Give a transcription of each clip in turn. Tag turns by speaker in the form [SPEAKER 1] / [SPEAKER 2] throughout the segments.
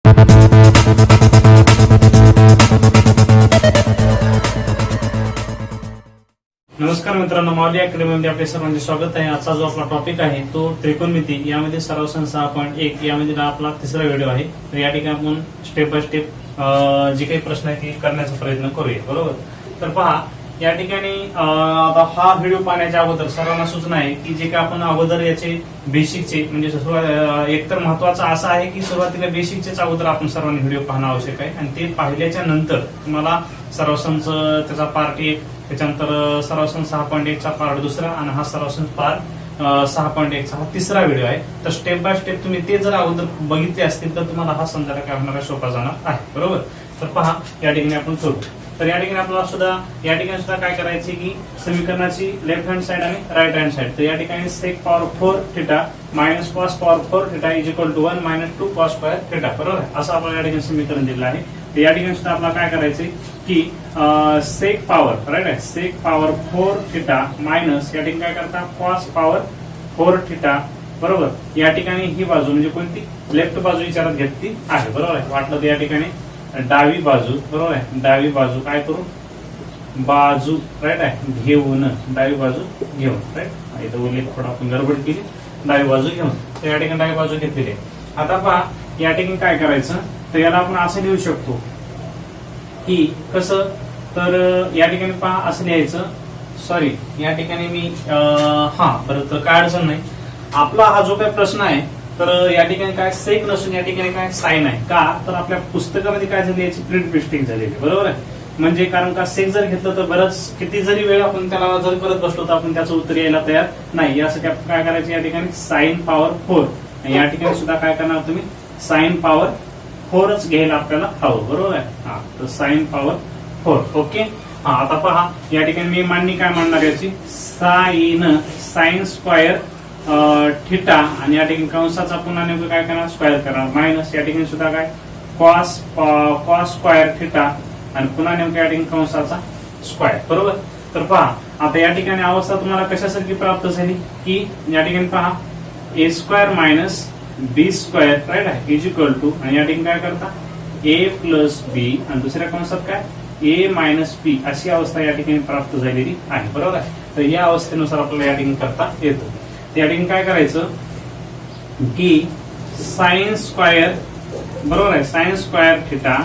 [SPEAKER 1] नमस्कार मित्रांनो, माऊली अकॅडमीमध्ये आपले सर्वांचे स्वागत आहे. आजचा जो आपला टॉपिक आहे तो त्रिकोणमिती. यामध्ये सराव सन 6.1 यामध्ये आपला तिसरा व्हिडिओ आहे. तर या ठिकाणी आपण स्टेप बाय स्टेप जे काही प्रश्न आहेत ते करण्याचा प्रयत्न करूया. बरोबर. तर पहा, या ठिकाणी आता हा व्हिडिओ पाहण्याच्या अगोदर सर्वांना सूचना आहे की जे काही आपण अगोदर याचे बेसिकचे म्हणजे एकतर महत्वाचं असं आहे की सुरुवातीला बेसिकचेच अगोदर आपण सर्वांनी व्हिडिओ पाहणं आवश्यक आहे. आणि ते पाहिल्याच्या नंतर तुम्हाला सराव संच त्याचा पार्ट 1, त्याच्यानंतर सराव सन 6.1 चा पार्ट 2 आणि हा सराव सन पार्ट 6.1 चा हा तिसरा व्हिडिओ आहे. तर स्टेप बाय स्टेप तुम्ही ते जर अगोदर बघितले असतील तर तुम्हाला हा समजायला काय होणार, सोपा जाणार आहे. बरोबर. तर पहा, या ठिकाणी आपण करू. तर या ठिकाणी आपल्याला सुद्धा या ठिकाणी सुद्धा काय करायचे की समीकरणाची लेफ्ट हँड साइड आणि राईट हँड साइड. तर या ठिकाणी sec power 4 theta minus cos power 4 theta is equal to 1 minus 2 cos square theta. बरोबर आहे. असं आपल्याला या ठिकाणी समीकरण दिलेलं आहे. तर या ठिकाणी सुद्धा आपल्याला काय करायचंय की सेक पॉवर राईट आहे, सेक पॉवर 4 थिटा मायनस या ठिकाणी काय करता कॉस पॉवर 4 थिटा. बरोबर. या ठिकाणी ही बाजू म्हणजे कोणती, लेफ्ट बाजू विचारात घेतली आहे. बरोबर आहे. वाटलं तर या ठिकाणी डावी बाजू. बरोबर आहे. डावी बाजू काय करू, बाजू राईट आहे घेऊन, डावी बाजू घेऊन. राईट. इथं उल्लेख थोडा आपण गडबड केली, डावी बाजू घेऊन. तर या ठिकाणी डावी बाजू घेतलेली आहे. आता पहा, या ठिकाणी काय करायचं, तर याला आपण असं लिहू शकतो की कसं, तर या ठिकाणी पहा असं लिहायचं. सॉरी, या ठिकाणी मी बरं, तर काय अडचण नाही. आपला हा जो काही प्रश्न आहे तर या ठिकाणी काय सेक नसून या ठिकाणी काय साइन आहे. का, तर आपल्या पुस्तकामध्ये काय झाली, याची प्रिंट मिस्टेक झालेली. बरोबर आहे. म्हणजे कारण का सेक जर घेतलं तर बरंच किती जरी वेळ आपण त्याला जर करत बसलो तर आपण त्याचं उत्तर यायला तयार नाही. यासाठी आपण काय करायचं, या ठिकाणी साइन पॉवर 4. या ठिकाणी सुद्धा काय करणार तुम्ही, साइन पॉवर 4च घ्यायला आपल्याला हवं. बरोबर आहे. तर साइन पॉवर 4. ओके. आता पहा, या ठिकाणी मी मांडणी काय मांडणार याची, साइन स्क्वायर थिटा आणि या ठिकाणी कंसाचा पुन्हा नेमकं काय करणार, स्क्वायर करणार, मायनस या ठिकाणी सुद्धा काय कॉस स्क्वायर थिटा आणि पुन्हा नेमकं या ठिकाणी कंसाचा स्क्वायर. बरोबर. तर पहा, आता या ठिकाणी अवस्था तुम्हाला कशासारखी प्राप्त झाली की या ठिकाणी पहा ए स्क्वायर मायनस बी स्क्वायर राईट आहे इज इक्वल टू, आणि या ठिकाणी काय करता ए प्लस बी आणि दुसऱ्या कंसात काय ए मायनस बी अशी अवस्था या ठिकाणी प्राप्त झालेली आहे. बरोबर आहे. तर या अवस्थेनुसार आपल्याला या ठिकाणी करता येतो. या ठिकाणी काय करायचं की साइन स्क्वायर, बरोबर आहे, साइन स्क्वायर थिटा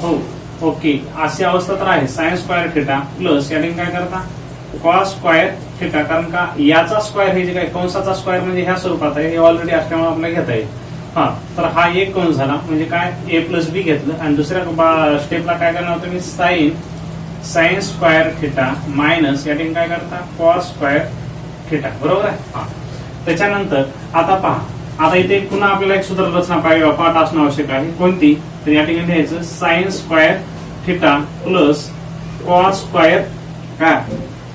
[SPEAKER 1] हो ओके अशी अवस्था तर आहे, साइन स्क्वायर थिटा प्लस या ठिकाणी काय करता कॉस स्क्वायर थिटा. कारण का याचा स्क्वायर हे जे काय कंसाचा स्क्वायर म्हणजे ह्या स्वरूपात आहे, हे ऑलरेडी असल्यामुळे आपल्याला घेता येईल. तर हा एक कंस झाला म्हणजे काय ए प्लस बी घेतलं आणि दुसऱ्या स्टेपला काय करणार तुम्ही साइन स्क्वायर थिटा मायनस या ठिकाणी काय करता कॉस स्क्वायर थिटा. बरोबर आहे. त्याच्यानंतर आता पहा, आता इथे पुन्हा आपल्याला एक सूत्र रचना पाठ असणं आवश्यक आहे. कोणती, तर या ठिकाणी लिहायचं sign square theta plus cos square काय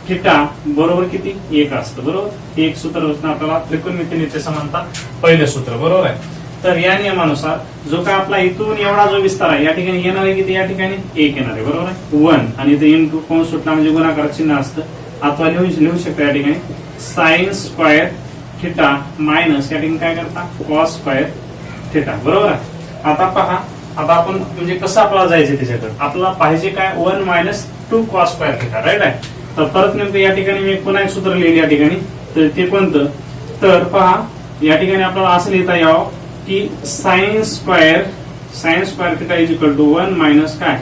[SPEAKER 1] थिटा बरोबर किती, 1 असतं. बरोबर. एक सूत्र रचना आपल्याला त्रिकोणमितीय समानता पहिलं सूत्र. बरोबर आहे. तर या नियमानुसार जो काय आपला इथून एवढा जो विस्तार आहे या ठिकाणी येणार आहे किती, या ठिकाणी 1 येणार आहे. बरोबर आहे. 1 आणि इथे इंटू कंस सुटला म्हणजे गुणाकार चिन्ह असतं. आता लिहू शकतो या ठिकाणी साइन स्क्वायर थिटा मायनस या ठिकाणी काय करता कॉस स्क्वायर थिटा. बरोबर आहे. आता पहा, आता आपण म्हणजे कसं आपल्याला जायचं त्याच्याकडे, आपल्याला पाहिजे काय 1 minus 2 cos square theta. Right आहे. तर परत नेमकं या ठिकाणी मी पुन्हा एक सूत्र लिहिले या ठिकाणी, तर ते कोणतं, तर पहा या ठिकाणी आपल्याला असं लिहिता यावं की sine square theta is equal to 1 minus काय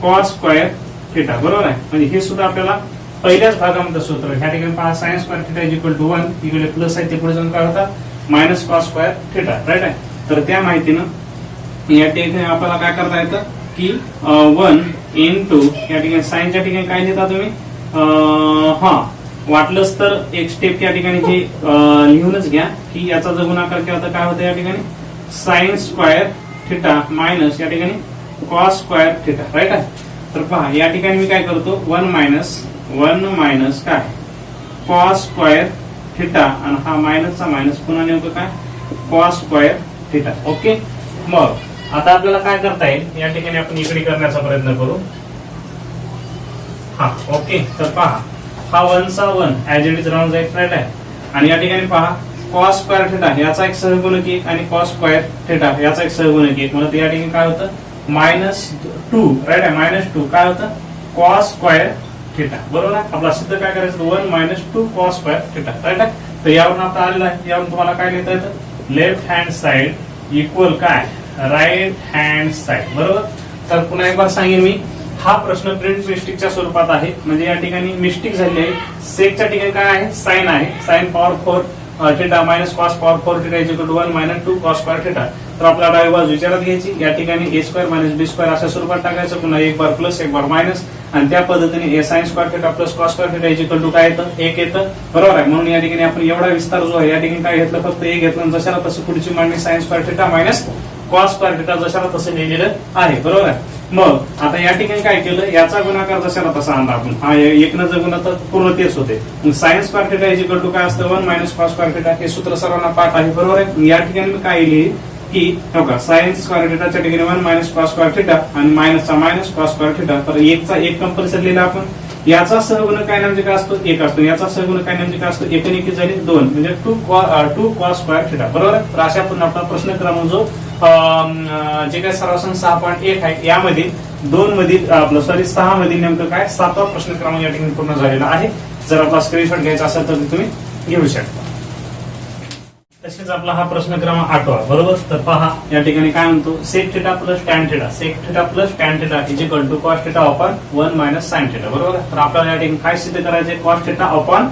[SPEAKER 1] कॉस स्क्वायर थिटा. बरोबर आहे. म्हणजे हे सुद्धा आपल्याला पहिल्याच भागामध्ये सूत्र. ह्या ठिकाणी पहा sine square theta is equal to 1, इकडे प्लस आहे ते पुढे जाऊन काय होतात minus cos square theta. Right आहे. तर त्या माहितीनं या ठिकाणी आपल्याला काय करता येतं की 1 इंटू या ठिकाणी साइनच्या ठिकाणी काय लिहिता तुम्ही, वाटलंच तर एक स्टेप या ठिकाणी हे लिहूनच घ्या की याचा जर गुणाकार केला तर काय होतं या ठिकाणी साइन स्क्वायर थिटा मायनस या ठिकाणी कॉस स्क्वायर थिटा. राईट आहे. तर पहा या ठिकाणी मी काय करतो 1 मायनस काय कॉस स्क्वायर थिटा आणि हा मायनसचा मायनस पुन्हा नेमकं काय कॉस स्क्वायर थिटा. ओके. मग आता आपल्याला काय करता येईल, या ठिकाणी आपण इकडे करण्याचा प्रयत्न करू. ओके. तर पहा हा 1 चा 1 ऍज इट इज राहून जाईल. राईट आहे. आणि या ठिकाणी पहा कॉस स्क्वेअर थिटा याचा एक सहगुणक 1 आणि कॉस स्क्वेअर थिटा याचा एक सहगुणक 1 म्हणून या ठिकाणी काय होतं -2 राईट आहे -2 काय होतं कॉस स्क्वेअर थिटा बरोबर आहे. आपला सिद्ध काय करायचं 1 - 2 कॉस स्क्वेअर थिटा राईट आहे. तर यावरून आता आलेलं आहे. यावरून तुम्हाला काय लिहिता येतं लेफ्ट हँड साइड इक्वल काय राईट हँड साइड बरोबर. तर पुन्हा एक बार सांगेन मी हा प्रश्न प्रिंट मिस्टिकच्या स्वरूपात आहे म्हणजे या ठिकाणी मिस्टिक झाली आहे. सेकच्या ठिकाणी काय आहे साइन आहे sine power 4 theta minus cos power 4 theta is equal to 1 - 2 cos square theta. तर आपल्याला डावी बाजू विचारात घ्यायची या ठिकाणी a square minus b square अशा स्वरूपात टाकायचं पुन्हा एक बार प्लस एक बार मायनस आणि त्या पद्धतीने a sine square theta plus cos square theta is equal to काय येतं 1 येतं बरोबर आहे. म्हणून या ठिकाणी आपण एवढा विस्तार जो आहे या ठिकाणी काय घेतलं फक्त 1 घेतलं आणि जशाला तसं पुढची मांडणी sine square theta minus cos square theta जशाला तसं लिहिलेलं आहे बरोबर आहे. मग आता या ठिकाणी काय केलं याचा गुणाकार जशाला तसा आणला आपण हा एकनं जर गुणाकार पूर्ण तेच होते. मग sine square theta is equal to काय असतं 1 - कॉस स्क्वेअर थिटा हे सूत्र सर्वांना पाठ आहे बरोबर आहे. या ठिकाणी मी काय लिहिले की बघा साइन स्क्वेअर थिटाच्या ठिकाणी 1 - कॉस स्क्वेअर थिटा आणि मायनसचा मायनस कॉस स्क्वेअर थिटा. तर एकचा एक कंपल्सरी लिहिला आपण. याचा सहगुणक काय म्हणजे काय असतो 1 असतो. याचा सहगुणक काय म्हणजे काय असतो 1 आणि 1 झाली 2 म्हणजे 2 कॉस स्क्वेअर थिटा बरोबर आहे. तर अशा पण आपला प्रश्न क्रमांक जो जे काय सर्वासन 6.1 आहे यामध्ये 2 मधील आपलं सॉरी 6 मधील नेमकं काय 7वा प्रश्न क्रमांक या ठिकाणी पूर्ण झालेला आहे. जर आपला स्क्रीनशॉट घ्यायचा असेल तर तुम्ही घेऊ शकता. तसेच आपला हा प्रश्न क्रमांक 8वा बरोबर. तर पहा या ठिकाणी काय म्हणतो sec theta plus tan theta sec theta plus tan theta is equal to cos theta upon 1 - sine theta बरोबर. तर आपल्याला या ठिकाणी काय सिद्ध करायचे cos theta upon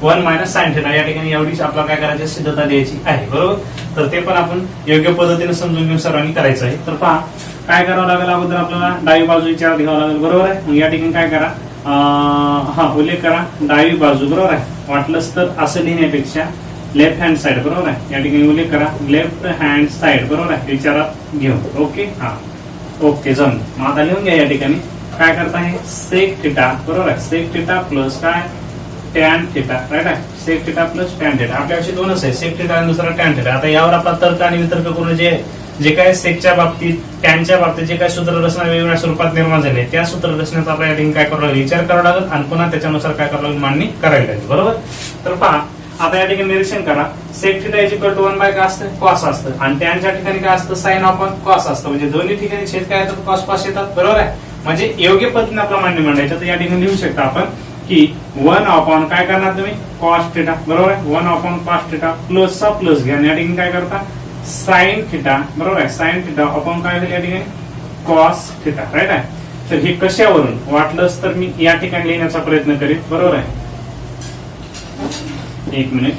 [SPEAKER 1] 1 - sine theta या ठिकाणी एवढीच आपल्याला काय करायची सिद्धता द्यायची आहे बरोबर. तर ते पण आपण योग्य पद्धतीने समजून घेऊन सर्वांनी करायचं आहे. तर पहा काय करावं लागेल अगोदर आपल्याला डावी बाजू विचारात घ्यावं लागेल बरोबर आहे. मग या ठिकाणी काय करा हा उल्लेख करा डावी बाजू बरोबर आहे. वाटलंच तर असं लिहिण्यापेक्षा लेफ्ट हँड साइड बरोबर आहे. या ठिकाणी उल्लेख करा लेफ्ट हँड साइड बरोबर आहे विचारात घेऊन ओके हा ओके जम. मग आता लिहून घ्या या ठिकाणी काय करता आहे सेक थिटा बरोबर आहे सेक थिटा प्लस काय टॅन थिटा राईट आहे sec theta plus tan theta. आपल्याविषयी दोनच आहे सेक थिटा आणि दुसरा टॅन थिटा. आता यावर आपला तर्क आणि वितर्क करून जे काय सेकच्या बाबतीत टॅनच्या बाबतीत जे काय सूत्ररचना वेगवेगळ्या स्वरूपात निर्माण झाली त्या सूत्ररचनेचा आपल्या या ठिकाणी काय करावं लागेल विचार करावा लागेल आणि पुन्हा त्याच्यानुसार काय करावं लागेल मांडणी करावी लागेल बरोबर. तर पहा आता या ठिकाणी निरीक्षण करा sec theta is equal to 1 काय असतं कॉस असतं आणि टॅनच्या ठिकाणी काय असतं साइन अपॉन कॉस असतं म्हणजे दोन्ही ठिकाणी छेद काय येतात कॉस कॉस येतात बरोबर आहे. म्हणजे योग्य पद्धतीने आपला मांडणी मांडायचं. तर या ठिकाणी लिहू शकता आपण की 1 अपॉन काय करणार तुम्ही कॉस थिटा बरोबर आहे 1 अपॉन कॉस थिटा प्लसचा प्लस घ्या आणि या ठिकाणी काय करता साइन थिटा बरोबर आहे साइन थिटा अपॉन काय होईल या ठिकाणी कॉस थिटा राईट आहे. तर हे कशावरून वाटलंच तर मी या ठिकाणी लिहिण्याचा प्रयत्न करेन बरोबर आहे. एक मिनिट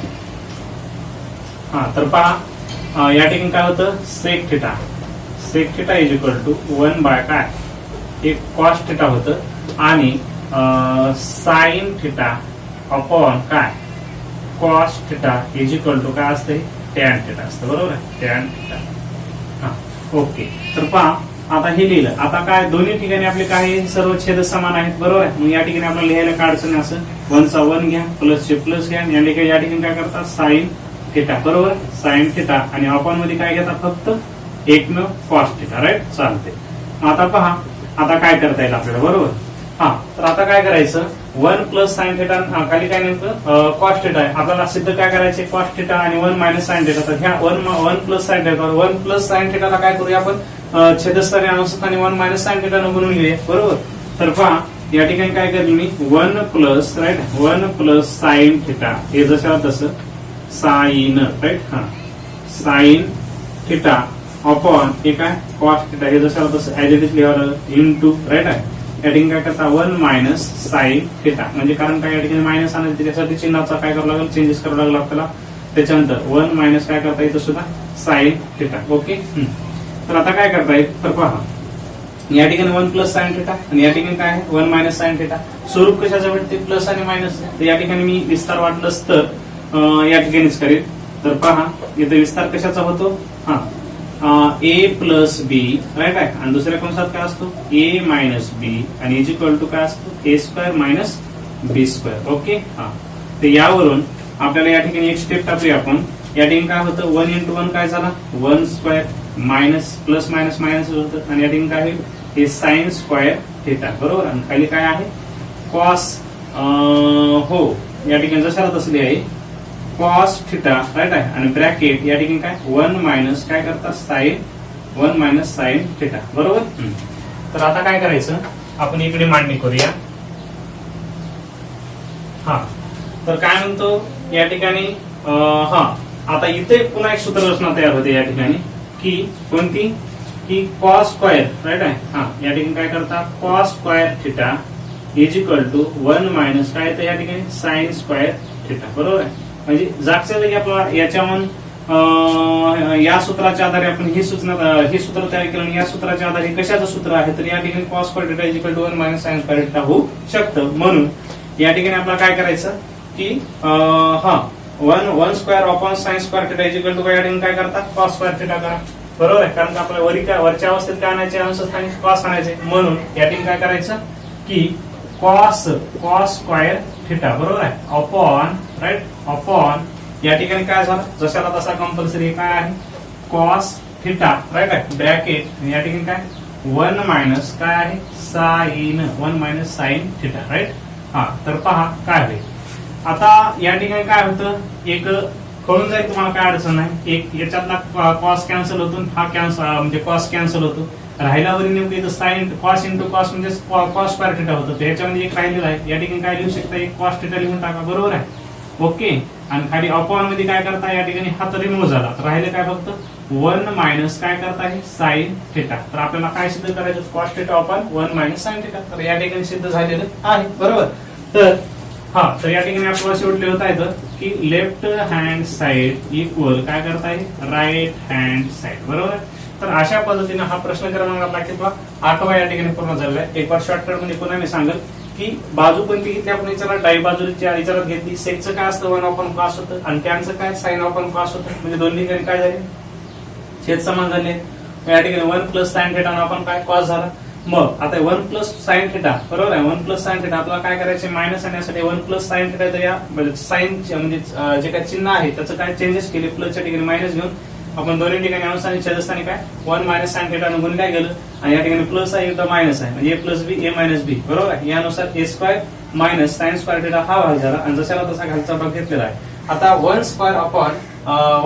[SPEAKER 1] हा तर पहा या ठिकाणी काय होतं sec theta is equal to 1 by काय एक कॉस थिटा होतं आणि साइन थिटा अपॉन काय cos theta is equal to काय असते टॅन थिटा असतं बरोबर आहे टॅन थिटा हा ओके. तर पहा आता हे लिहिलं. आता काय दोन्ही ठिकाणी आपले काय सर्व छेद समान आहेत बरोबर आहे. मग या ठिकाणी आपल्याला लिहायला काय अडचण असं 1 चा 1 घ्या प्लसचे प्लस घ्या या ठिकाणी काय करतात साइन थिटा बरोबर साइन थिटा आणि अपॉन मध्ये काय घेतात फक्त 1 कॉस थिटा राईट चालते. आता पहा आता काय करता येईल आपल्याला बरोबर हा. तर आता काय करायचं 1 प्लस साइन थिटा खाली काय नेमकं कॉस थिटा आहे आपल्याला सिद्ध काय करायचे कॉस थिटा आणि 1 - साइन थिटा. तर ह्या 1 plus sine theta 1 plus sine थिटाला काय करूया आपण छेदस्थानी अनुस्थानी 1 - साइन थिटा बनवून घेऊया बरोबर. तर पहा या ठिकाणी काय करेल मी 1 plus right 1 plus sine theta हे जसं तसं साइन राईट हा साइन थिटा अपॉन हे काय कॉस थिटा हे जसं तसं ऍज इट इज लिहावं इंटू राईट आहे. या ठिकाणी काय करता 1 - साइन थिटा म्हणजे कारण काय या ठिकाणी मायनस आणायचं त्यासाठी चिन्हाचा काय करावं लागेल चेंजेस करावं लागेल आपल्याला. त्याच्यानंतर 1 - काय करता येतं सुद्धा साइन थिटा ओके. तर आता काय करता येईल तर पहा या ठिकाणी 1 प्लस साइन थिटा आणि या ठिकाणी काय आहे 1 - साइन थिटा. स्वरूप कशाचं भेटते प्लस आणि मायनस. तर या ठिकाणी मी विस्तार वाटलंच तर या ठिकाणीच करेल. तर पहा इथे विस्तार कशाचा होतो हा ए प्लस बी राईट आहे आणि दुसऱ्या कंसात काय असतो ए मायनस बी आणि इज इक्वल टू काय असतो ए स्क्वेअर मायनस बी स्क्वेअर ओके हा. तर यावरून आपल्याला या ठिकाणी एक स्टेप टाकूया आपण. या ठिकाणी काय होतं 1 × 1 काय झाला 1 square minus plus minus minus होतं आणि या ठिकाणी काय होईल हे साइन स्क्वेअर थिटा बरोबर आणि खाली काय आहे कॉस हो या ठिकाणी जशाला तसली आहे कॉस थिटा राईट आहे आणि ब्रॅकेट या ठिकाणी काय 1 मायनस काय करतात साइन 1 मायनस साइन थिटा बरोबर. तर आता काय करायचं आपण इकडे मांडणी करूया. हा तर काय म्हणतो या ठिकाणी आता इथे पुन्हा एक सूत्ररचना तयार होते या ठिकाणी की कोणती की कॉस स्क्वायर राईट आहे. या ठिकाणी काय करतात cos square theta is equal to 1 minus काय तर या ठिकाणी साइन स्क्वायर थिटा बरोबर आहे. म्हणजे जागच्या जागी आपल्याला याच्यावर या सूत्राच्या आधारे आपण ही सूत्र तयार केलं आणि या सूत्राच्या आधारे कशाचं सूत्र आहे तर या ठिकाणी cos square theta is equal to 1 minus sine square theta होऊ शकतं. म्हणून या ठिकाणी आपल्याला काय करायचं की 1 square upon sine square theta is equal to या ठिकाणी काय करतात कॉस स्क्वायर थिटा करा बरोबर आहे. कारण आपल्याला वरच्या अवस्थेत काय आणायचे अंशस्थानी कॉस आणायचे. म्हणून या ठिकाणी काय करायचं की कॉस स्क्वायर थिटा बरोबर आहे अपॉन राईट अपॉन या ठिकाणी काय झालं जशाला तसा कंपल्सरी काय आहे कॉस थिटा राईट आहे ब्रॅकेट या ठिकाणी काय 1 मायनस काय आहे sine 1 minus sine theta right. तर पहा काय होईल आता या ठिकाणी काय होतं एक कळून जाईल तुम्हाला काय अडचण नाही. एक याच्यातला कॉस कॅन्सल होतो हा कॅन्सल म्हणजे कॉस कॅन्सल होतो राहिल्यावर नेमकं इथं साइन कॉस इंटू कॉस म्हणजे कॉस स्क्वायर थिटा होतं. ह्याच्यामध्ये एक राहिलेला आहे या ठिकाणी काय लिहू शकता एक कॉस थिटा लिहून टाका बरोबर आहे ओके. आणि खाली अपॉन मध्ये काय करता या ठिकाणी हा तर रिमूव्ह झाला तर राहिले काय फक्त 1 मायनस काय करता आहे साइन थिटा. तर आपल्याला काय सिद्ध करायचं cos theta upon 1 minus sine theta. तर या ठिकाणी सिद्ध झालेलं आहे बरोबर. तर या ठिकाणी आपल्याला शेवट लिहिता येतं की लेफ्ट हँड साइड इक्वल काय करता आहे राईट हँड साइड बरोबर. तर अशा पद्धतीने हा प्रश्न क्रमांक आपला किंवा 8वा या ठिकाणी पूर्ण झालेला आहे. एक बार शॉर्टकट मध्ये पुन्हा मी सांगेल की बाजू कोणती घेतली आपण विचारात डावी बाजूच्या विचारात घेतली सेकचं काय असतं 1 अपॉन कॉस होतं आणि त्यांचं काय साइन अपॉन कॉस होतं म्हणजे दोन्ही ठिकाणी काय झाले छेद समान झाले. या ठिकाणी 1 प्लस साइन थिटा आपण काय कॉस झाला. मग आता 1 प्लस साइन थिटा बरोबर आहे 1 प्लस साइन थिटा आपल्याला काय करायचे मायनस आणण्यासाठी 1 प्लस साइन थिटा तर या साइन म्हणजे जे काय चिन्ह आहे त्याचं काय चेंजेस केले प्लसच्या ठिकाणी मायनस घेऊन आपण दोन्ही ठिकाणी अंशाने छेदस्थानी काय 1 मायनस साइन थिटा गुण काय गेलं आणि या ठिकाणी प्लस आहे इथं मायनस आहे म्हणजे ए प्लस बी ए मायनस बी बरोबर आहे. यानुसार A square minus sine square theta हा भाग झाला आणि जशाला तसा खालचा भाग घेतलेला आहे. आता 1 square upon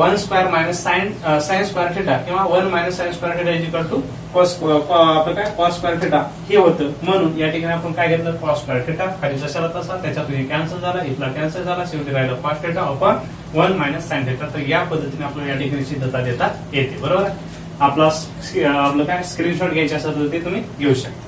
[SPEAKER 1] 1 square minus sine square theta किंवा 1 minus sine square theta is equal to आपलं काय कॉस स्क्वायर थिटा हे होतं. म्हणून या ठिकाणी आपण काय घेतलं कॉस स्क्वायर थिटा खाली जशाला तसा त्याच्यातून हे कॅन्सल झाला इथला कॅन्सल झाला शेवटी राहिलं cos theta upon 1 minus sine theta. तर या पद्धतीने आपल्याला या ठिकाणी सिद्धता देता येते बरोबर आहे. आपलं काय स्क्रीनशॉट घ्यायचे असेल तर ते तुम्ही घेऊ शकता.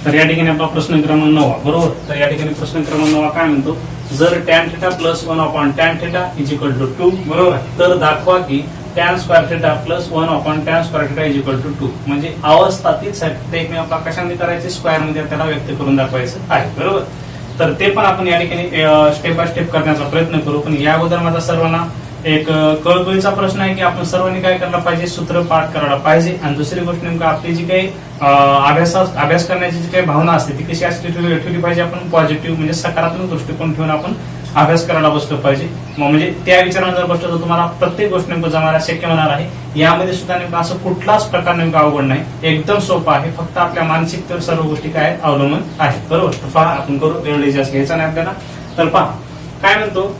[SPEAKER 1] तर या ठिकाणी आपला प्रश्न क्रमांक 9 बरोबर. तर या ठिकाणी प्रश्न क्रमांक 9 काय म्हणतो जर tan theta plus 1 upon tan theta is equal to 2 बरोबर आहे तर दाखवा की tan square theta plus 1 upon tan square theta is equal to 2 म्हणजे अवस्था तीच आहे ते आपला कशामध्ये करायचे स्क्वायर मध्ये त्याला व्यक्त करून दाखवायचं आहे बरोबर. तर ते पण आपण या ठिकाणी स्टेप बाय स्टेप करण्याचा प्रयत्न करू. पण या अगोदर माझा सर्वांना एक कळकळीचा प्रश्न आहे की आपण सर्वांनी काय करायला पाहिजे सूत्र पाठ करायला पाहिजे. आणि दुसरी गोष्ट नेमकं आपली जी काही अभ्यास करण्याची जी काही भावना असते ती कशी असते ठेवली पाहिजे आपण पॉझिटिव्ह म्हणजे सकारात्मक दृष्टिकोन ठेवून आपण अभ्यास करायला बसलं पाहिजे. म्हणजे त्या विचारानं जर बसलं तर तुम्हाला प्रत्येक गोष्ट नेमकं जमायला शक्य होणार आहे. यामध्ये सुद्धा नेमकं असं कुठलाच प्रकार नेमका अवघड नाही एकदम सोपा आहे. फक्त आपल्या मानसिकतेवर सर्व गोष्टी काय अवलंबून आहेत बरोबर. तर पहा आपण करू वेळ जास्त घ्यायचा नाही आपल्याला. तर पहा काय म्हणतो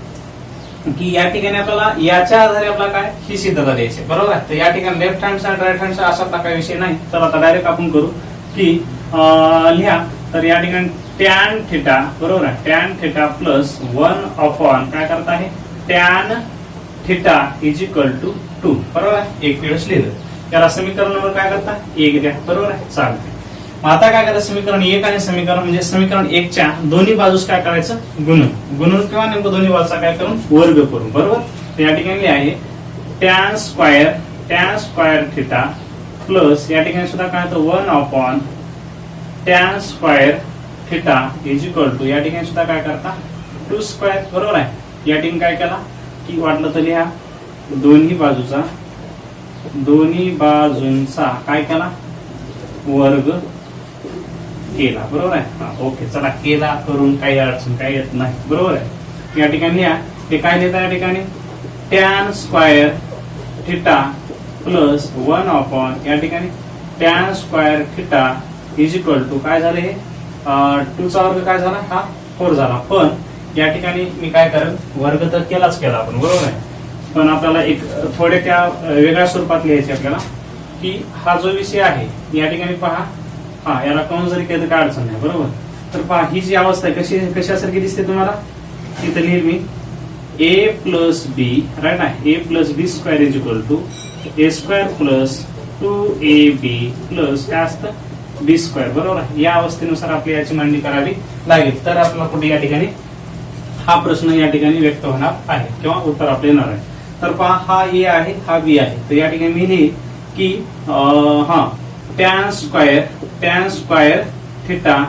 [SPEAKER 1] की या ठिकाणी आपल्याला याच्या आधारे आपल्याला काय ही सिद्धता द्यायची बरोबर आहे. तर या ठिकाणी left hand side right hand side असा काही विषय नाही. तर आता डायरेक्ट आपण करू की लिहा. तर या ठिकाणी टॅन थिटा बरोबर आहे टॅन थिटा प्लस 1 अपॉन काय करता आहे tan theta is equal to 2 बरोबर आहे. एक वेळेस लिहिलं त्याला समीकरण नंबर काय करता 1 द्या बरोबर आहे चालते. आता काय करायचं समीकरण 1 आणि समीकरण म्हणजे समीकरण 1 च्या दोन्ही बाजूस काय करायचं गुणून किंवा नेमकं दोन्ही बाजूचा काय करून वर्ग करून बरोबर. तर या ठिकाणी आहे टॅन स्क्वायर थिटा प्लस या ठिकाणी सुद्धा काय होतं 1 upon tan square theta is equal to या ठिकाणी सुद्धा काय करता 2 स्क्वायर बरोबर आहे. या ठिकाणी काय केला की वाटलं तर लिहा दोन्ही बाजूंचा काय केला वर्ग केला बरोबर आहे. ओके चला केला करून काही अडचण काही येत नाही बरोबर आहे. या ठिकाणी लिहा हे काय देतात या ठिकाणी tan square theta plus 1 upon या ठिकाणी tan square theta is equal to काय झाले 2 चा वर्ग काय झाला हा 4 झाला. पण या ठिकाणी मी काय करेन, वर्ग तर केलाच केला आपण, बरोबर आहे, पण आपल्याला एक थोडे त्या वेगळ्या स्वरूपात लिहायचे आपल्याला, की हा जो विषय आहे या ठिकाणी पहा, हा याला कंस जरी केलं तर काय अडचण नाही, बरोबर. तर पहा ही जी अवस्था आहे कशासारखी दिसते तुम्हाला, तिथे लिहिल मी ए प्लस बी, राईट आहे, A plus B square is equal to A square plus 2ab plus काय असतं बी स्क्वेअर, बरोबर आहे. या अवस्थेनुसार आपल्याला याची मांडणी करावी लागेल, तर आपल्याला कुठे या ठिकाणी हा प्रश्न या ठिकाणी व्यक्त होणार आहे किंवा उत्तर आपले येणार आहे. तर पहा हा ए आहे, हा बी आहे, तर या ठिकाणी मी लिहिल की हा tan square theta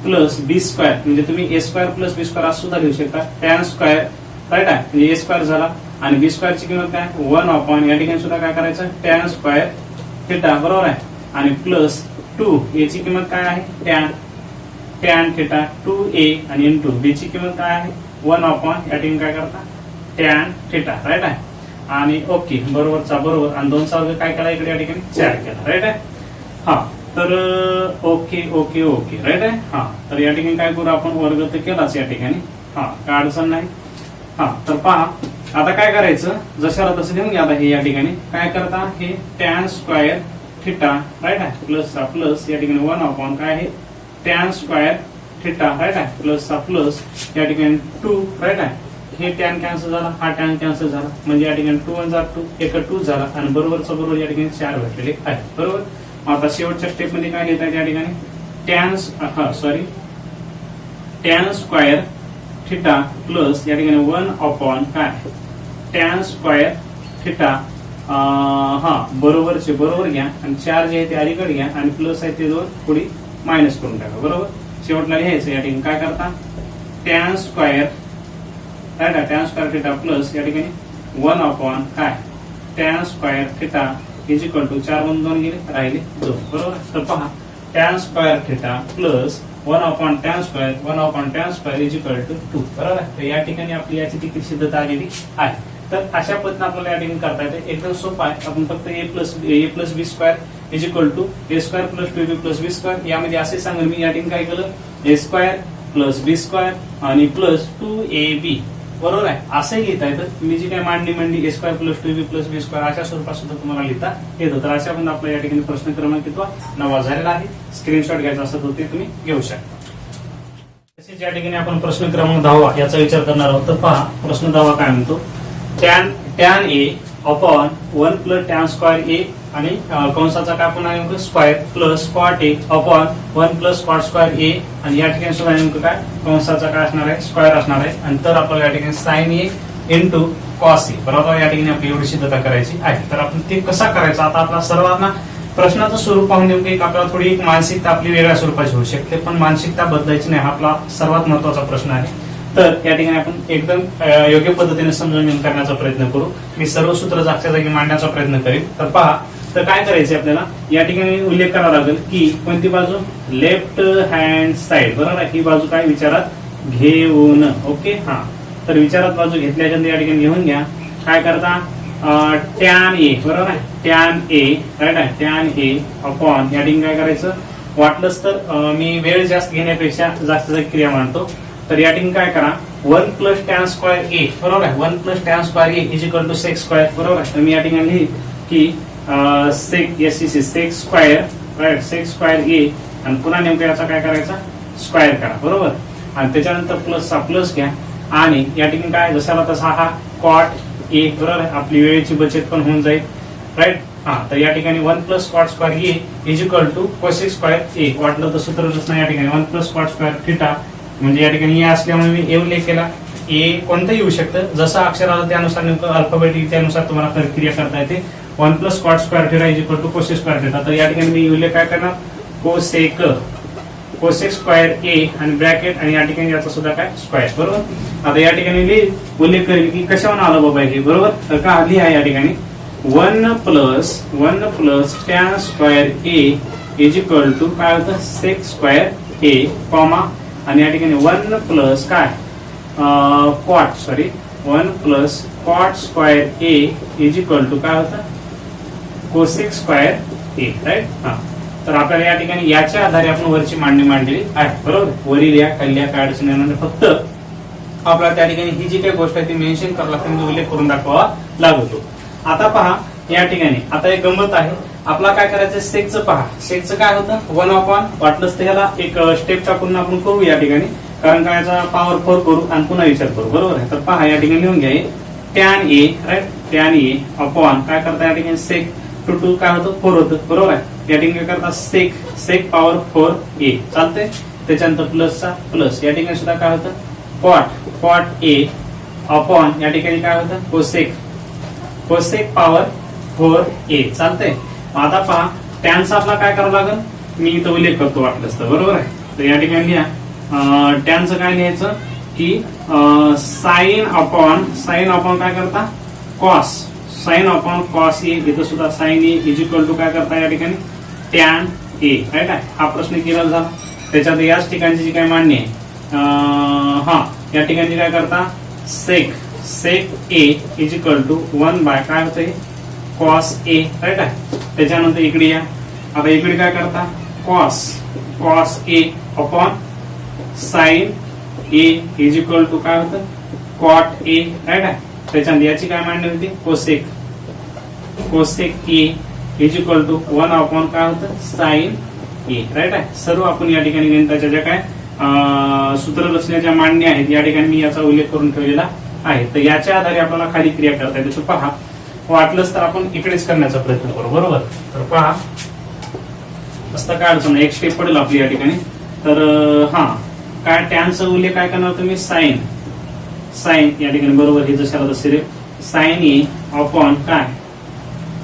[SPEAKER 1] plus B square, म्हणजे तुम्ही ए स्क्वेअर प्लस बी स्क्वेअर असं सुद्धा लिहू शकता. टॅन स्क्वायर, राईट आहे, म्हणजे ए स्क्वेअर झाला आणि बी स्क्वेअरची किंमत काय 1 या ठिकाणी सुद्धा काय करायचं टॅन स्क्वायर थिटा, बरोबर आहे, आणि प्लस 2 याची किंमत काय आहे टॅन थिटा 2a आणि इंटू बी ची किंमत काय आहे 1 या ठिकाणी काय करता टॅन थिटा, राईट आहे, आणि ओके बरोबरचा बरोबर, आणि 2चा वर्ग काय केला इकडे या ठिकाणी 4 केला, राईट आहे. हा तर ओके ओके ओके, राईट आहे. हा तर या ठिकाणी काय करू आपण, वर्ग तर केलाच या ठिकाणी, हा काय अडचण नाही. हा तर पहा आता काय करायचं, जशाला तसं लिहून घ्या. आता हे या ठिकाणी काय करता, हे टॅन स्क्वायर थिटा, राईट आहे, प्लसचा प्लस या ठिकाणी 1 काय आहे टॅन स्क्वायर थिटा, राईट आहे, प्लसचा प्लस या ठिकाणी 2, राईट आहे, हे टॅन कॅन्सल झाला, हा टॅन कॅन्सल झाला, म्हणजे या ठिकाणी 2 1 2 एक 2 झाला, आणि बरोबरचा बरोबर या ठिकाणी 4 भेटलेले आहे, बरोबर. आता शेवटच्या स्टेप मध्ये काय लिहिता या ठिकाणी टॅन स्क्वायर थिटा प्लस या ठिकाणी 1 काय टॅन स्क्वायर थिटा, हा बरोबरचे बरोबर घ्या, आणि 4 जे आहे ते अलीकडे घ्या, आणि प्लस आहे ते 2 पुढे मायनस करून टाका, बरोबर. शेवटला लिहायचं या ठिकाणी काय करता टॅन स्क्वायर, राईट आहे, टॅन स्क्वायर थिटा प्लस या ठिकाणी 1 काय tan square theta is equal to 4 1 2 गेले, राहिले 2, बरोबर. तर पहा tan square theta plus 1 tan square is equal to 2, बरोबर आहे. तर या ठिकाणी आपली याची किती सिद्धता आलेली आहे. तर अशा पद्धतीने आपल्याला या ठिकाणी करता येते, एकदम सोपं आहे. आपण फक्त A plus B square is equal to A square plus 2b plus B square, यामध्ये असे सांगेल मी या ठिकाणी काय केलं A square plus B square आणि प्लस 2ab, बरोबर आहे, असंही लिहिता येतं. मी जी काय मांडणी ए square plus 2b plus B square अशा स्वरूपात सुद्धा तुम्हाला लिहिता येतं. तर अशा पण आपल्या या ठिकाणी प्रश्न क्रमांक 9 झालेला आहे. स्क्रीनशॉट घ्यायचा असं तर ते तुम्ही घेऊ शकता. तसेच या ठिकाणी आपण प्रश्न क्रमांक 10 याचा विचार करणार आहोत. तर पहा प्रश्न 10 काय म्हणतो, tan A upon 1 plus tan square A आणि कंसाचा काय आपण नेमकं square plus cot A upon 1 plus cot square A, आणि या ठिकाणी सुद्धा नेमकं काय कंसाचा काय असणार आहे स्क्वायर असणार आहे, आणि तर आपल्याला या ठिकाणी sign A into cos A, बरोबर या ठिकाणी आपली एवढी सिद्धता करायची आहे. तर आपण ते कसा करायचा, आता आपला सर्वांना प्रश्नाचं स्वरूप पाहून नेमकं एक आपल्याला थोडी एक मानसिकता आपली वेगळ्या स्वरूपाची होऊ शकते, पण मानसिकता बदलायची नाही, हा आपला सर्वात महत्वाचा प्रश्न आहे. तर या ठिकाणी आपण एकदम योग्य पद्धतीने समजून करण्याचा प्रयत्न करू. मी सर्व सूत्र जागच्या जागी मांडण्याचा प्रयत्न करेन. तर पहा, तर काय करायचे आपल्याला या ठिकाणी उल्लेख करावा लागेल की कोणती बाजू लेफ्ट हँड साइड, बरोबर आहे, ही बाजू काय विचारात घेऊन, ओके. हा तर विचारात बाजू घेतल्याच्या या ठिकाणी घेऊन घ्या. काय करता टॅन ए, बरोबर आहे, टॅन ए, राईट आहे, टॅन ए अपॉन या ठिकाणी काय करायचं, वाटलंच तर मी वेळ जास्त घेण्यापेक्षा जास्त क्रिया मांडतो. तर या ठिकाणी काय करा 1 प्लस टॅन स्क्वायर ए, बरोबर आहे, 1 plus tan square A is equal to sec square, बरोबर आहे. तर मी या ठिकाणी लिहिल की sec square, right, sec square A, आणि पुन्हा नेमकं याचा काय करायचा स्क्वायर करा, बरोबर, आणि त्याच्यानंतर प्लसचा प्लस घ्या, आणि या ठिकाणी काय जसाला तसा हा कॉट ए, बरोबर आहे, आपली वेळेची बचत पण होऊन जाईल, राईट. हा तर या ठिकाणी 1 plus cot square A is equal to cosec square A, वाटलं तर सूत्रच नाही या ठिकाणी 1 प्लस कॉट स्क्वायर थिटा, म्हणजे या ठिकाणी ए असल्यामुळे मी ए उल्लेख केला. ए कोणतंही येऊ शकतं, जसं अक्षर आलं त्यानुसार नेमकं अल्फाबेटिक त्यानुसार तुम्हाला क्रिया करता येते. 1 plus cot square theta is equal to cosec square theta, तर या ठिकाणी मी उल्लेख काय करणार कोसेक स्क्वायर ए आणि ब्रॅकेट, आणि या ठिकाणी याचा सुद्धा काय स्क्वायर, बरोबर. आता या ठिकाणी उल्लेख करेल की कशावर आलं बाबा हे, बरोबर. तर का लिहा या ठिकाणी 1 plus tan square A is equal to काय होतं सेक स्क्वायर ए, कॉमा, आणि या ठिकाणी 1 प्लस काय 1 plus cot square A is equal to काय होतं कोसेक स्क्वायर ए, राईट. हा तर आपल्याला या ठिकाणी याच्या आधारे आपण वरची मांडणी मांडलेली आहे, बरोबर. वरील या खाली काय अडचण येणार, फक्त आपल्याला त्या ठिकाणी ही जी काही गोष्ट आहे ती मेन्शन करावं लागते, म्हणजे उल्लेख करून दाखवावा लागतो. आता पहा या ठिकाणी आता एक गंमत आहे. आपला काय करायचं सेकचं पहा. सेकचं काय होतं 1/, वाटलंच तर ह्याला एक स्टेप टाकून आपण करू या ठिकाणी, कारण काय याचा पॉवर 4 करू आणि पुन्हा विचार करू. बरोबर आहे. तर पहा या ठिकाणी लिहून घ्या tan A right, tan A upon काय करता या ठिकाणी सेक टू टू काय होतं 4 होतं. बरोबर आहे. या ठिकाणी काय करता सेक पॉवर 4A चालतंय. त्याच्यानंतर प्लसचा प्लस या ठिकाणी सुद्धा काय होतं कॉट A अपॉन या ठिकाणी काय होतं कोसेक पॉवर 4A चालतंय. आता पहा टॅनचा आपला काय करावं लागेल, मी इथं उल्लेख करतो वाटलंच तर. बरोबर आहे. तर या ठिकाणी लिहा टॅनचं काय लिहायचं की साइन अपॉन काय करता साइन अपॉन कॉस ए. इथं सुद्धा sine A is equal to काय करता या ठिकाणी टॅन ए राईट आहे. हा प्रश्न क्लिअर झाला. त्याच्यात याच ठिकाणची जी काय मान्य आहे या ठिकाणी काय करता सेक ए इज इक्वल टू 1 काय होतंय कॉस ए राईट आहे. त्याच्यानंतर इकडे या. आता इकडे काय करता cos A upon sine A is equal to काय होतं कॉट ए राईट आहे. त्याच्यानंतर याची काय मांडणी होती cosec A is equal to 1 काय होतं साइन ए राईट आहे. सर्व आपण या ठिकाणी गणिताच्या ज्या काय सूत्ररचनेच्या मांडण्या आहेत या ठिकाणी मी याचा उल्लेख करून ठेवलेला आहे. तर याच्या आधारे आपल्याला खाली क्रिया करता येते. तर पहा वाटलंच तर आपण इकडेच करण्याचा प्रयत्न करू. बरोबर. तर पहा असं काय अडचण एक स्टेप पडेल आपली या ठिकाणी. तर काय टॅनचा उल्लेख काय करणार तुम्ही साइन या ठिकाणी बरोबर हे जशाला तसे रे साइन ए अपॉन काय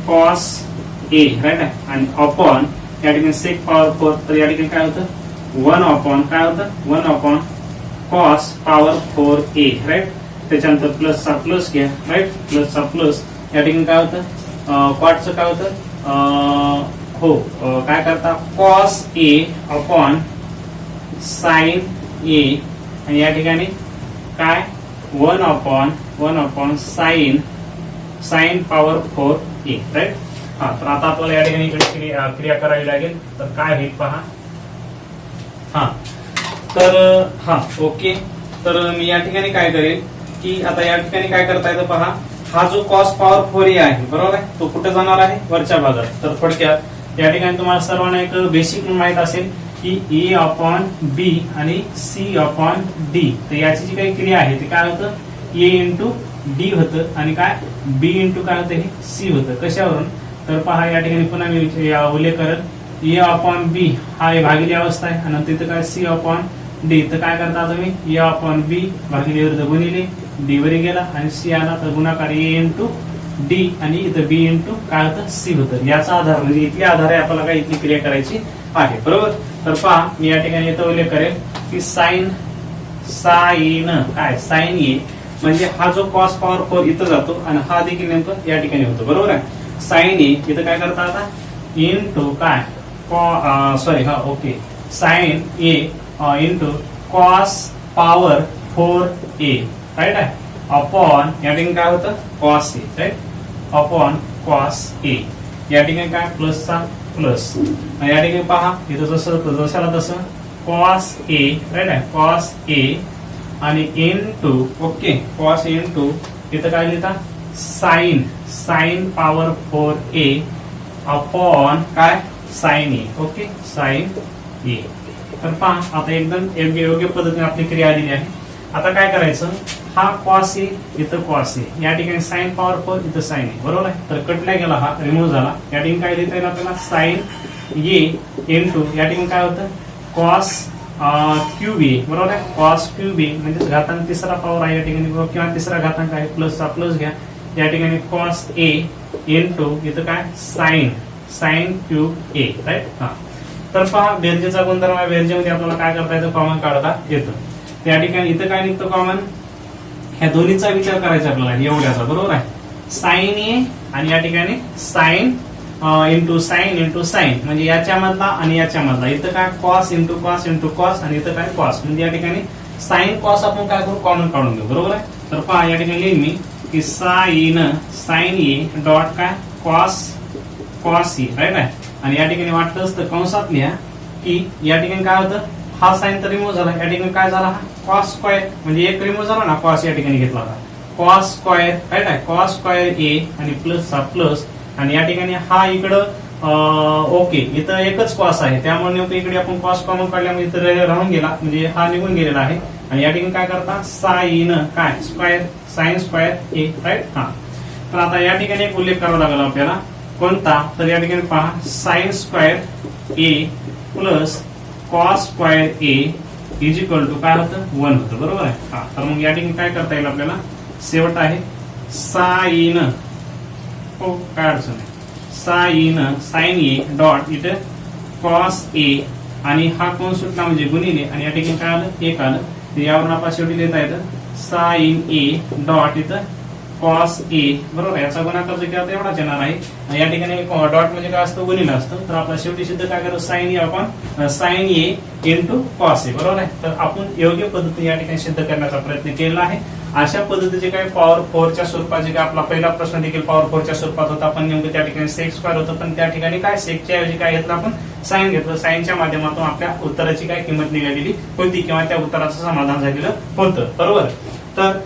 [SPEAKER 1] कॉस ए राईट आहे. आणि अपॉन या ठिकाणी सेक पॉवर 4. तर या ठिकाणी काय होतं 1 कॉस पॉवर 4A राईट. त्याच्यानंतर प्लसचा प्लस घ्या राईट. प्लसचा प्लस या ठिकाणी काय होतं कॉटचं काय होतं काय करता cos A upon sine A आणि या ठिकाणी काय 1 साइन पॉवर 4A राईट. तर आता आपल्याला या ठिकाणी इकडे क्रिया करावी लागेल. तर काय होईल पहा. तर ओके. तर मी या ठिकाणी काय करेल की आता या ठिकाणी काय करता येतं पहा. हा जो कॉस पॉवर 4A आहे बरोबर आहे तो कुठे जाणार आहे वरच्या भागात. तर थोडक्यात या ठिकाणी तुम्हाला सर्वांना एक बेसिक माहित असेल की ए अपॉन बी आणि सी अपॉन डी. तर याची जी काही क्रिया आहे ते काय होतं ए इंटू डी होतं आणि काय बी इंटू काय होतं हे सी होतं. कशावरून तर पहा या ठिकाणी पुन्हा मी उल्लेख करेल ए अपॉन बी हा भागिले अवस्था आहे आणि तिथं काय सी अपॉन डी. तर काय करता तुम्ही ए अपॉन बी भागिले विरुद्ध गुणिले डी वरी गेला आणि सी आला तर गुणाकार ए इंटू डी आणि इथं बी इंटू काय होतं सी होतं. याचा आधार म्हणजे इथल्या आधारे आपल्याला काय इथली क्रिया करायची आहे. बरोबर. तर पहा मी या ठिकाणी इथं उल्लेख करेल की साइन काय साइन ए म्हणजे हा जो कॉस पॉवर 4 इथं जातो आणि हा देखील नेमकं या ठिकाणी होतो. बरोबर आहे. साइन ए इथं काय करता आता इंटू काय okay sine A into cos power 4A right आहे अपॉन या ठिकाणी काय होतं cos A right upon cos A. या ठिकाणी काय प्लसचा प्लस या ठिकाणी पहा इथं जशाला तसं कॉस ए राईट आहे कॉस ए आणि इंटू ओके कॉस इंटू इथं काय लिहिता साइन पॉवर 4A अपॉन काय साइन ए ओके साइन ए. तर पहा आता एकदम योग्य पद्धतीने आपली क्रिया आलेली आहे. आता काय करायचं हा कॉस ए इथं कॉस ए या ठिकाणी साइन पॉवर 4 इथं साइन ए बरोबर आहे. तर कट नाही गेला हा रिमूव्ह झाला. या ठिकाणी काय लिहिता येईल आपल्याला साइन ए इंटू या ठिकाणी काय होतं कॉस क्यूब ए बरोबर आहे. कॉस क्यूब ए म्हणजे घातांक तिसरा पॉवर आहे या ठिकाणी किंवा तिसरा घातांक आहे प्लसचा प्लस घ्या. या ठिकाणी कॉस ए इंटू इथं काय साइन क्यूब ए राईट. तर पहा बेरजेचा गुणधर्म आहे. बेरजेमध्ये आपल्याला काय करता येतं कॉमन काढता येतं. त्या ठिकाणी इथं काय निघतं कॉमन ह्या दोन्हीचा विचार करायचा आपल्याला एवढ्याचा बरोबर आहे. साइन ए आणि या ठिकाणी साइन इंटू साइन म्हणजे याच्या मधला आणि याच्या मधला इथं काय कॉस इंटू कॉस आणि इथं काय कॉस म्हणजे या ठिकाणी साइन कॉस आपण काय करू कॉमन काढून घेऊ बरोबर आहे. तर पहा या ठिकाणी लिहिन मी की साइन ए डॉट काय कॉस ए राईट आहे. आणि या ठिकाणी वाटलं असतं कंसात लिहा की या ठिकाणी काय होतं हा साइन तर रिमूव्ह झाला, या ठिकाणी काय झाला, कॉस स्क्वेअर म्हणजे एक रिमूव्ह झाला ना, कॉस या ठिकाणी घेतला होता, कॉस स्क्वेअर राईट आहे, कॉस स्क्वेअर ए आणि प्लस चा प्लस, आणि या ठिकाणी हा इकडं ओके इथं एकच कॉस आहे, त्यामुळे नेमकं इकडे आपण कॉस कॉमन काढल्यामुळे इथं राहून गेला, म्हणजे हा निघून गेलेला आहे. आणि या ठिकाणी काय करता, साइन काय स्क्वेअर, साइन स्क्वेअर ए राईट. हा तर आता या ठिकाणी एक उल्लेख करावा लागला आपल्याला, कोणता, तर या ठिकाणी पहा sine square A plus cos square A is equal to काय होतं, 1 होतं, बरोबर आहे. हा तर मग या ठिकाणी काय करता येईल आपल्याला, शेवट आहे साइन, हो काय अडचण आहे, साइन ए डॉट इथं कॉस ए, आणि हा कोण सुटला म्हणजे गुणिले, आणि या ठिकाणी काय आलं, एक आलं, यावरून आपण शेवटी लिहिता येतं साइन ए डॉट इथं कॉस ए, बरोबर. याचा गुणाकार जो केला एवढाच येणार आहे, या ठिकाणी डॉट म्हणजे काय असतं, गुणिले असतं, तर आपला शेवटी सिद्ध काय करतो, साइन ए आपण sign A into cos A, बरोबर आहे. तर आपण योग्य पद्धतीने या ठिकाणी सिद्ध करण्याचा प्रयत्न केला आहे. अशा पद्धतीचे काय पॉवर 4च्या स्वरूपात, जे काय आपला पहिला प्रश्न देखील पॉवर 4च्या स्वरूपात होता, पण नेमकं त्या ठिकाणी सेक स्क्वेअर होतं, पण त्या ठिकाणी काय सेकच्या ऐवजी काय घेतलं आपण, साइन घेतलं, साइनच्या माध्यमातून आपल्या उत्तराची काय किंमत निघालेली होती किंवा त्या उत्तराचं समाधान झालेलं होतं, बरोबर. तर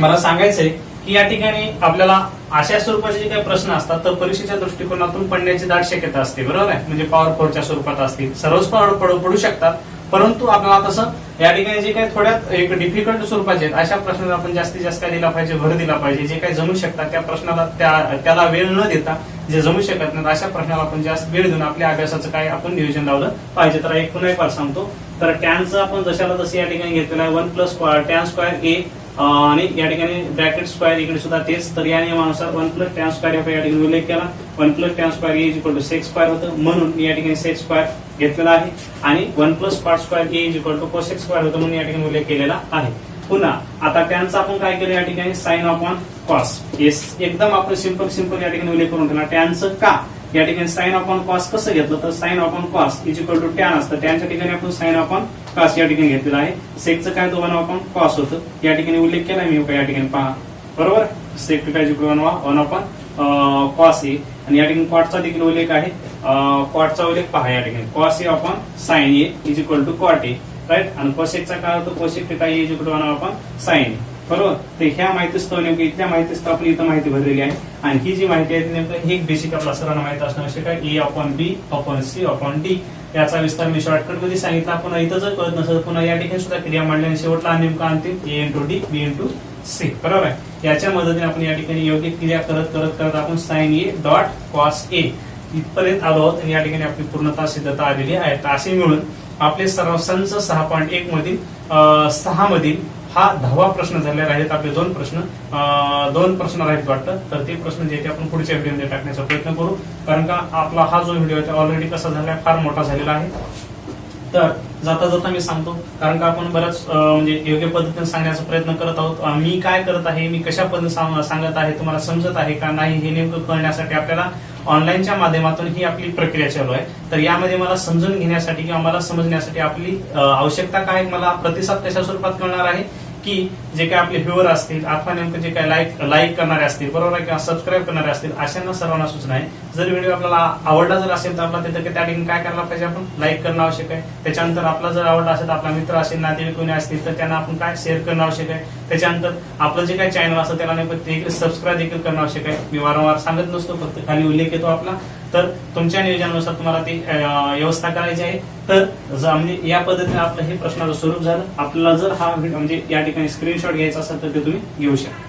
[SPEAKER 1] मला सांगायचंय की या ठिकाणी आपल्याला अशा स्वरूपाचे जे काही प्रश्न असतात तर परीक्षेच्या दृष्टिकोनातून पडण्याची दाट शक्यता असते, बरोबर आहे. म्हणजे पॉवर 4च्या स्वरूपात असतील, सर्वच पडू शकतात, परंतु आपल्याला तसं या ठिकाणी जे काही थोड्यात एक डिफिकल्ट स्वरूपाचे आहेत अशा प्रश्नाला आपण जास्तीत जास्त काय दिला पाहिजे, भर दिला पाहिजे. जे काही जमू शकतात त्या प्रश्नाला त्याला वेळ न देता, जे जमू शकत नाही अशा प्रश्नाला आपण जास्त वेळ देऊन आपल्या अभ्यासाचं काय आपण नियोजन लावलं पाहिजे. तर एक पुन्हा एक बार सांगतो, तर टॅनचं आपण जशाला तसे या ठिकाणी घेतलेलं आहे 1 प्लस टॅन स्क्वेअर ए, आणि या ठिकाणी ब्रॅकेट स्क्वेअर इकडे सुद्धा तेच, तर या नियमानुसार 1 प्लस टॅन स्क्वेअर या ठिकाणी उल्लेख केला, 1 plus tan square is equal to sec square होतं, म्हणून मी या ठिकाणी सेक स्क्वेअर घेतलेला आहे, आणि 1 plus cot square A is equal to cosec square होतं, म्हणून या ठिकाणी उल्लेख केलेला आहे. पुन्हा आता टॅनचा आपण काय केलं, या ठिकाणी साइन अपॉन कॉस, एकदम आपण सिंपल या ठिकाणी उल्लेख करून ठेवला. टॅनचं का या ठिकाणी साइन अपॉन कॉस कसं घेतलं, तर sine upon cos is equal to tan असतं, टॅनच्या ठिकाणी आपण साइन अपॉन कॉस या ठिकाणी घेतलेला आहे. सेकचं काय तो 1 अपॉन कॉस होतं, या ठिकाणी उल्लेख केला मी या ठिकाणी पहा, बरोबर. सेक काय 1 अपॉन कॉस ए, आणि या ठिकाणी कॉटचा देखील उल्लेख आहे, कॉटचा उल्लेख पहा या ठिकाणी cos A upon sine A is equal to cot A right. आणि कोसेकचा काय होतो, cosec theta is equal to 1 upon sine A, बरोबर. तर ह्या माहितीस्तव नेमकं इथल्या माहितीस्तव आपली इथं माहिती भरलेली आहे, आणि ही जी माहिती आहे नेमकं हे बेसिक आपला सर्वांना माहिती असणं आवश्यक आहे. ए अपॉन बी अपॉन सी अपॉन डी, याचा विस्तार मी शॉर्टकट मध्ये सांगितला. पुन्हा इथं जर कळत नसेल पुन्हा या ठिकाणी सुद्धा क्रिया मांडल्याने शेवटला नेमका अंतिम ए इंटू डी बी इंटू सी, बरोबर आहे. याच्या मदतीने आपण या ठिकाणी योग्य क्रिया करत आपण sign A dot cos A इथपर्यंत आलो आहोत, आणि या ठिकाणी आपली पूर्णता सिद्धता आलेली आहे. तर असे मिळून आपले सर्व संच 6.1 मधील 6 मधील हा 10वा प्रश्न झालेला आहेत. आपले 2 प्रश्न राहील वाटतं, तर ते प्रश्न जे आपण पुढच्या व्हिडिओमध्ये टाकण्याचा प्रयत्न करू, कारण का आपला हा जो व्हिडिओ आहे ऑलरेडी कसा झालाय, फार मोठा झालेला आहे. तर जाता जाता मी सांगतो, कारण का आपण बऱ्याच म्हणजे योग्य पद्धतीने सांगण्याचा प्रयत्न करत आहोत. मी काय करत आहे, मी कशा पद्धतीने सांगत आहे, तुम्हाला समजत आहे का नाही हे नेमकं कळण्यासाठी आपल्याला ऑनलाईनच्या माध्यमातून ही आपली प्रक्रिया चालू आहे. तर यामध्ये मला समजून घेण्यासाठी किंवा मला समजण्यासाठी आपली आवश्यकता काय, मला प्रतिसाद कशा स्वरूपात कळणार आहे, की जे काही आपले व्ह्युअर असतील अथवा नेमकं जे काही लाईक करणारे असतील, बरोबर आहे, किंवा सबस्क्राईब करणारे असतील, अशांना सर्वांना सूचना आहे, जर व्हिडिओ आपल्याला आवडला जर असेल तर आपला तिथं त्या ठिकाणी काय करायला पाहिजे, आपण लाईक करणं आवश्यक आहे. त्याच्यानंतर आपला जर आवडला असेल तर आपला मित्र असेल, नातेवाईक कोणी असतील तर त्यांना आपण काय शेअर करणं आवश्यक आहे. त्याच्यानंतर आपलं जे काही चॅनल असतं त्याला नेमकं सबस्क्राईब देखील करणं आवश्यक आहे. मी वारंवार सांगत नसतो, फक्त खाली उल्लेख येतो आपला. तर तुमच्या नियोजनानुसार तुम्हाला ती व्यवस्था करायची आहे. तर म्हणजे या पद्धतीने आपलं हे प्रश्नाचं स्वरूप झालं. आपल्याला जर हा म्हणजे या ठिकाणी स्क्रीनशॉट घ्यायचा असेल तर ते तुम्ही घेऊ शकता.